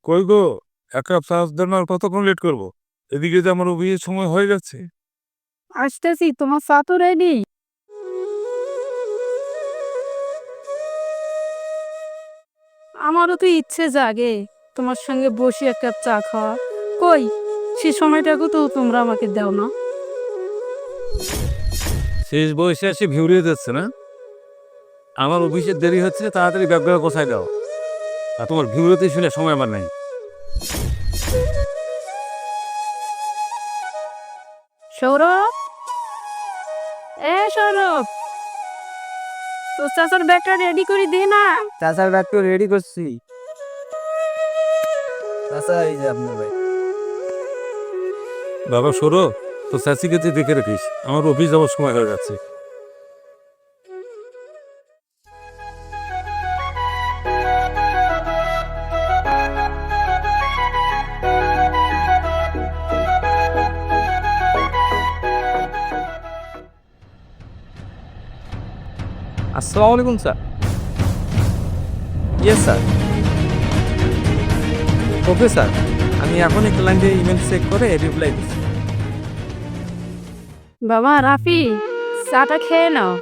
কই গো, এক কাপ চা দেন, আর কতক্ষণ লেট করবো? এদিকে যে আমার অফিসের সময় হয়ে যাচ্ছে। আসতেছি, তোমার চা তো রেডি। আমারও তো ইচ্ছে জাগে তোমার সঙ্গে বসে এক কাপ চা খাওয়া। কই, সে সময়টাকে তো তোমরা আমাকে দাও না। শেষ বয়সে এসে ভিউরিয়ে যাচ্ছে না? আমার অফিসের দেরি হচ্ছে, তাড়াতাড়ি ব্যাগগুলো গোছাই দাও। আর তোমার ভিউরিতে শুনে সময় আমার নাই। সৌরভ, সৌরভ, তো চাচার ব্যাগটা রেডি করে দে না। চাচার ব্যাগ তো রেডি করছি। চাচা, এই যে আপনার ভাই। বাবা সরো, তো চাচিকে তুই দেখে রাখিস, আমার অফিস যাওয়ার সময় হয়ে যাচ্ছে। আসসালামু আলাইকুম sir. Yes sir. Okay sir, আমি এখনই ক্লায়েন্টের ইমেল চেক করে রিপ্লাই দিচ্ছি। বাবা রাফি, চাটা খেয়ে নাও।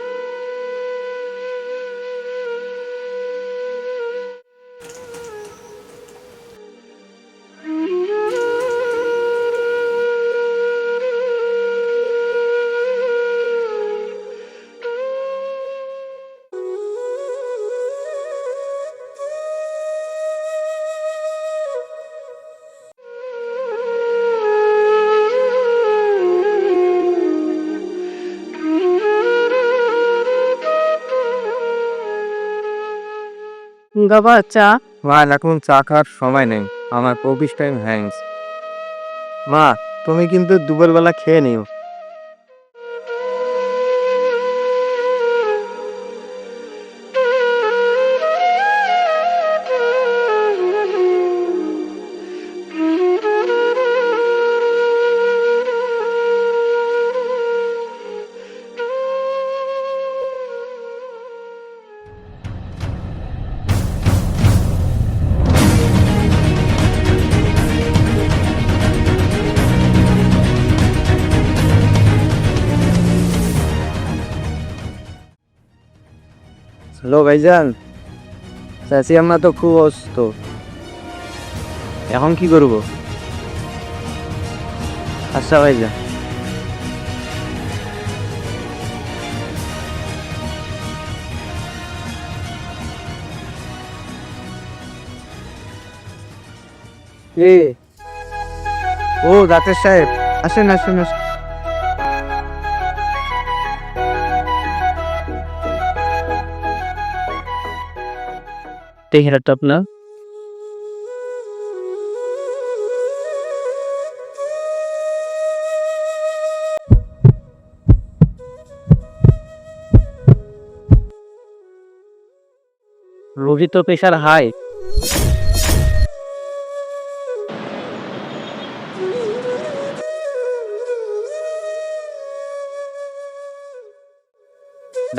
বাবা চা। মা, এখন চা খাওয়ার সময় নেই, আমার অফিস টাইম হ্যাংস। মা, তুমি কিন্তু দুপুরবেলা খেয়ে নিও। হ্যালো ভাইজান, চাচি আমরা তো খুব অসুস্থ, এখন কি করব? আচ্ছা ভাইজান। ও ডাক্তার সাহেব, আসেন আসেন আসেন। চেহারাটা আপনার? রোগী তো প্রেশার হাই।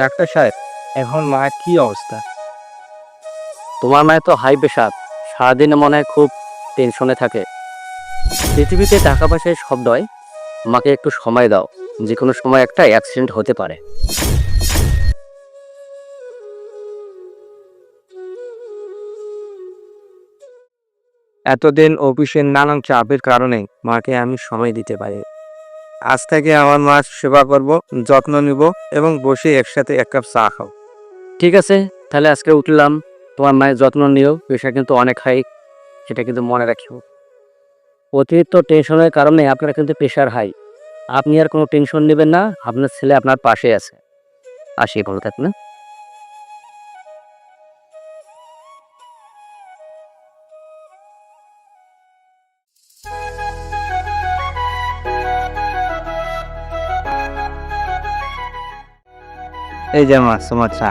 ডাক্তার সাহেব, এখন মায়ের কি অবস্থা? তোমার মায়ের তো হাই প্রেশার, সারাদিনে মনে হয় খুব টেনশনে থাকে। পৃথিবীতে টাকা পয়সায় সব নয়, মাকে একটু সময় দাও, যে কোনো সময় একটা অ্যাক্সিডেন্ট হতে পারে। এতদিন অফিসের নানান চাপের কারণে মাকে আমি সময় দিতে পারি। আজ থেকে আমার মার সেবা করব, যত্ন নিব এবং বসে একসাথে এক কাপ চা খাও। ঠিক আছে, তাহলে আজকে উঠলাম। তোমার মায়ের যত্ন নিও, প্রেশার কিন্তু অনেক হাই, সেটা কিন্তু মনে রাখিও। অতিরিক্ত টেনশনের কারণে আপনার কিন্তু প্রেশার হাই। আপনি আর কোনো টেনশন নেবেন না, আপনার ছেলে আপনার পাশে আছে। আসি, ভালো থাকবেন। এই যে মা, তোমার চা।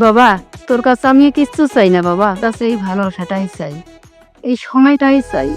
বাবা, তোর কাছে আমি কিচ্ছু চাই না বাবা, কাছে এই ভালোবাসাটাই চাই, এই সময়টাই চাই।